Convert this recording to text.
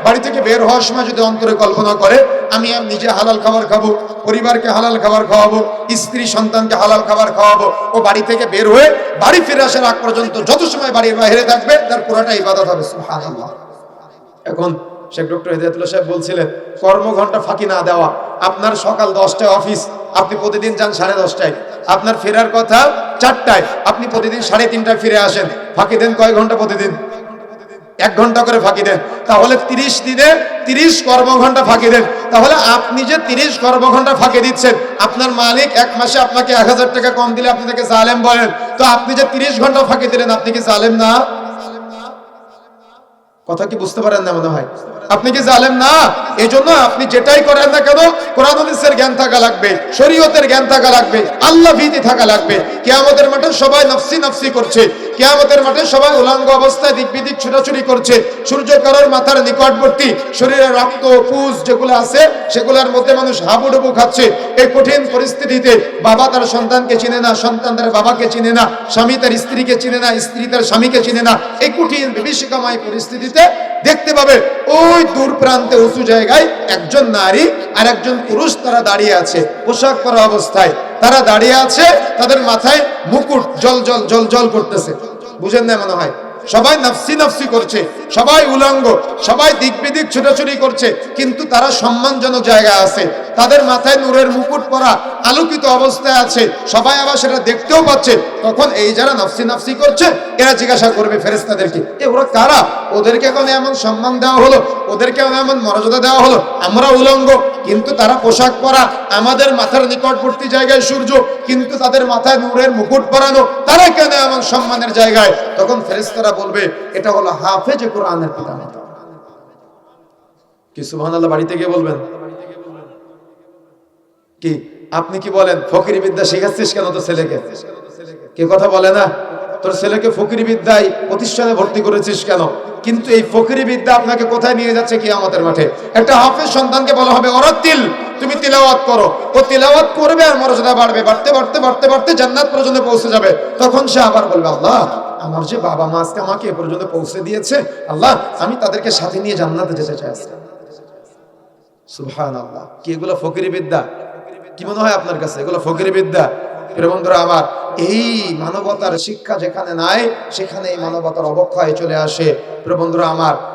বাড়ি থেকে বের হওয়ার সময় যদি অন্তরে কল্পনা করে আমি নিজে হালাল খাবার খাবো, পরিবারকে হালাল খাবার খাওয়াবো, স্ত্রী সন্তানকে হালাল খাবার খাওয়াবো, ও বাড়ি থেকে বের হয়ে বাড়ি ফিরে আসার আগ পর্যন্ত যত সময় বাড়ির বাইরে থাকবে তার পুরোটা ইবাদত হবে। সুবহানাল্লাহ। এখন শেখ ডক্টর হিদায়াতুল্লাহ সাহেব বলছিলেন কর্মঘণ্টা ফাঁকি না দেওয়া। আপনার সকাল 10টায় অফিস, আপনি প্রতিদিন যান 10:30টায়, আপনার ফেরার কথা 4টায়, আপনি প্রতিদিন 3:30টায় ফিরে আসেন, ফাঁকি দেন কয় ঘন্টা প্রতিদিন? 1 ঘন্টা করে ফাঁকি দেন। তাহলে 30 দিনে 30 কর্মঘণ্টা ফাঁকি দেন। তাহলে আপনি যে 30 কর্মঘণ্টা ফাঁকি দিচ্ছেন, আপনার মালিক 1 মাসে আপনাকে 1000 টাকা কম দিলে আপনি তাকে জালেম বলেন, তো আপনি যে 30 ঘন্টা ফাঁকি দিলেন আপনি কি জালেম না? কথা কি বুঝতে পারেন না মনে হয়? আপনি কি জালেম না? এই জন্য আপনি যেটাই করেন না কেন কোরআন হাদিসের জ্ঞান থাকা লাগবে, শরীয়তের জ্ঞান থাকা লাগবে, আল্লাহ ভীতি থাকা লাগবে। কিয়ামতের মাঠে সবাই নফসি নফসি করছে, কিয়ামতের মাঠে সবাই উলঙ্গ অবস্থায় দিক বিদিক ছুটাছুটি করছে, সূর্য কারোর মাথার নিকটবর্তী, শরীরে রক্ত পুজ যেগুলো আছে সেগুলোর মধ্যে মানুষ হাবুডুবু খাচ্ছে। এই কঠিন পরিস্থিতিতে বাবা তার সন্তানকে চিনে না, সন্তান তার বাবাকে চিনে না, স্বামী তার স্ত্রীকে চিনে না, স্ত্রী তার স্বামীকে চিনে না। এই কঠিন বিভীষিকাময় পরিস্থিতিতে দেখতে পাবে ওই দূর প্রান্তে উঁচু জায়গায় একজন নারী আর একজন পুরুষ তারা দাঁড়িয়ে আছে, পোশাক পরা অবস্থায় তারা দাঁড়িয়ে আছে, তাদের মাথায় মুকুট জল জল জল জল করতেছে। বুঝেন না মনে হয়? সবাই নফসি নফসি করছে, সবাই উলঙ্গ, সবাই দিক বিদিক ছোটাছুটি করছে, কিন্তু তারা সম্মানজনক জায়গায় আছে, তাদের মাথায় নূরের মুকুট পরা আলোকিত অবস্থায় আছে, সবাই আবার সেটা দেখতেও পাচ্ছে। তখন এই যারা নফসি নফসি করছে এরা জিজ্ঞাসা করবে ফেরেশতাদেরকে, ওরা কারা? ওদেরকে এখন এমন সম্মান দেওয়া হলো, ওদেরকে এমন মর্যাদা দেওয়া হলো, আমরা উলঙ্গ কিন্তু তারা পোশাক পরা, আমাদের মাথার নিকটবর্তী জায়গায় সূর্য কিন্তু তাদের মাথায় নূরের মুকুট পরানো, তারা কেন এমন সম্মানের জায়গায়? তখন ফেরেশতারা বলবে এটা হলো হাফেজ কোরআনের পিতামাতা। কি সুবহানাল্লাহ বাড়িতে গিয়ে বলবেন? কি আপনি কি বলেন ফকিরি বিদ্যা শেখাচ্ছিস কেন তোর ছেলেকে? কে কথা বলে না? তোর ছেলেকে ফকিরি বিদ্যায় প্রতিষ্ঠানে ভর্তি করেছিস কেন? কিন্তু এই ফকিরি বিদ্যা আপনাকে কোথায় নিয়ে যাচ্ছে কিয়ামতের মাঠে? একটা হাফেজ সন্তানকে বলা হবে ওরাতিল, তুমি তিলাওয়াত করো, ও তিলাওয়াত করবে আর মর্যাদা বাড়বে, বাড়তে বাড়তে বাড়তে বাড়তে জান্নাত পর্যন্ত পৌঁছে যাবে। তখন সে আবার বলবে আল্লাহ আমার যে বাবা মা আজকে আমাকে এ পর্যন্ত পৌঁছে দিয়েছে, আল্লাহ আমি তাদেরকে সাথে নিয়ে জান্নাতে যেতে চাই। সুবহানাল্লাহ। কি এগুলো ফকিরি বিদ্যা? কি মনে হয় আপনার কাছে এগুলো ফকিরি বিদ্যা? প্রিয় বন্ধুরা আমার, এই মানবতার শিক্ষা যেখানে নাই সেখানে এই মানবতার অবক্ষয় চলে আসে। প্রিয় বন্ধুরা আমার,